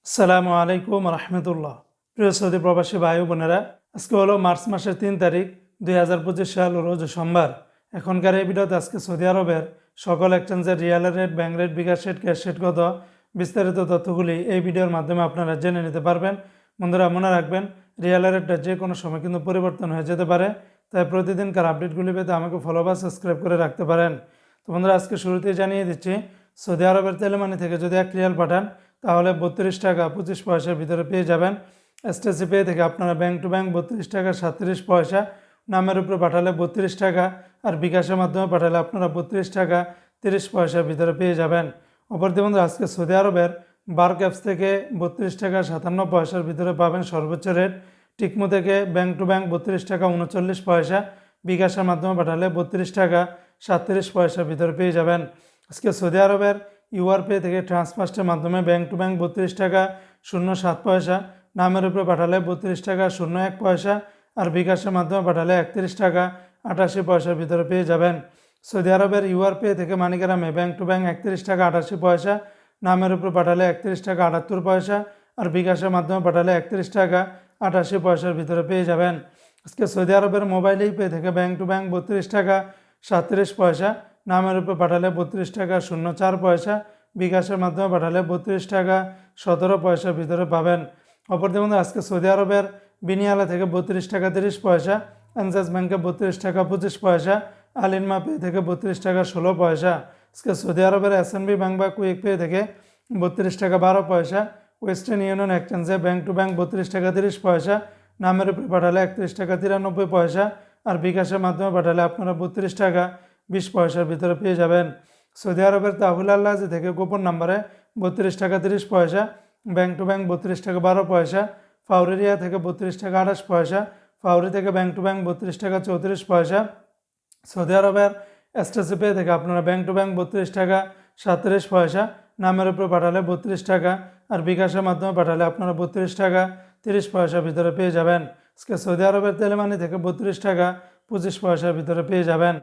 আসসালামু আলাইকুম রহমতুল্লাহ। প্রিয় সৌদি প্রবাসী ভাই বোনেরা, আজকে হলো মার্চ মাসের 3 তারিখ 2025 সাল, রোজ সোমবার। এখনকার এই ভিডিওতে আজকে সৌদি আরবের সকল এক্সচেঞ্জের রিয়াল রেট, ব্যাংক রেট, বিকাশ রেট, ক্যাশ রেট কত, বিস্তারিত তথ্যগুলি এই ভিডিওর মাধ্যমে আপনারা জেনে নিতে পারবেন। বন্ধুরা মনে রাখবেন, রিয়াল রেটটা যে কোনো সময় কিন্তু পরিবর্তন হয়ে যেতে পারে, তাই প্রতিদিনকার আপডেটগুলি পেতে আমাকে ফলো বা সাবস্ক্রাইব করে রাখতে পারেন। তো বন্ধুরা, আজকে শুরুতেই জানিয়ে দিচ্ছি, সৌদি আরবের তেলেমানি থেকে যদি 1 রিয়াল পাঠান তাহলে 32 টাকা 25 পয়সার ভিতরে পেয়ে যাবেন। এসটিসি পে থেকে আপনারা ব্যাংক টু ব্যাংক 32 টাকা 37 পয়সা, নামের উপরে পাঠালে 32 টাকা, আর বিকাশের মাধ্যমে পাঠালে আপনারা 32 টাকা 30 পয়সার ভিতরে পেয়ে যাবেন। অপরদিকে বন্ধু, আজকে সৌদি আরবের বার্ক অ্যাপস থেকে 32 টাকা 57 পয়সার ভিতরে পাবেন সর্বোচ্চ রেট। টিকমো থেকে ব্যাংক টু ব্যাংক 32 টাকা 39 পয়সা, বিকাশের মাধ্যমে পাঠালে 32 টাকা 37 পয়সার ভিতরে পেয়ে যাবেন। আজকে সৌদি আরবের ইউআরপে থেকে ট্রান্সফার্স্টের মাধ্যমে ব্যাংক টু ব্যাংক 32 টাকা 07 পয়সা, নামের উপরে পাঠালে 32 টাকা 01 পয়সা, আর বিকাশের মাধ্যমে পাঠালে 31 টাকা 88 পয়সার ভিতরে পেয়ে যাবেন। সৌদি আরবের ইউআরপে থেকে মানিগ্রামে ব্যাংক টু ব্যাংক 31 টাকা 88 পয়সা, নামের উপরে পাঠালে 31 টাকা 78 পয়সা, আর বিকাশের মাধ্যমে পাঠালে 31 টাকা 88 পয়সার ভিতরে পেয়ে যাবেন। আজকে সৌদি আরবের মোবাইল পে থেকে ব্যাংক টু ব্যাংক 32 টাকা 37 পয়সা, নামের উপরে পাঠালে 32 টাকা 04 পয়সা, বিকাশের মাধ্যমে পাঠালে 32 টাকা 17 পয়সার ভিতরে পাবেন। অপরদিকে বন্ধু, আজকে সৌদি আরবের বিনিয়ালা থেকে 32 টাকা 30 পয়সা, এনজাস ব্যাংকে 32 টাকা 25 পয়সা, আলিনমা পে থেকে 32 টাকা 16 পয়সা। আজকে সৌদি আরবের এসএনবি ব্যাংক বা কুইক পে থেকে 32 টাকা 12 পয়সা, ওয়েস্টার্ন ইউনিয়ন এক্সচেঞ্জে ব্যাংক টু ব্যাংক 32 টাকা 30 পয়সা, নামের উপরে পাঠালে 31 টাকা 93 পয়সা, আর বিকাশের মাধ্যমে পাঠালে আপনারা 32 টাকা 20 পয়সার ভিতরে পেয়ে যাবেন। সৌদি আরবের তাহুল আল্লাজি থেকে গোপন নাম্বারে 32 টাকা 30 পয়সা, ব্যাংক টু ব্যাংক 32 টাকা 12 পয়সা, ফাউরিয়া থেকে 32 টাকা 28 পয়সা, ফাউরি থেকে ব্যাংক টু ব্যাংক 32 টাকা 34 পয়সা। সৌদি আরবের এসটিসি পে থেকে আপনারা ব্যাংক টু ব্যাংক 32 টাকা 37 পয়সা, নামের উপরে পাঠালে 32 টাকা, আর বিকাশের মাধ্যমে পাঠালে আপনারা 32 টাকা 30 পয়সার ভিতরে পেয়ে যাবেন। আজকে সৌদি আরবের তেলেমানি থেকে 32 টাকা 25 পয়সার ভিতরে পেয়ে যাবেন।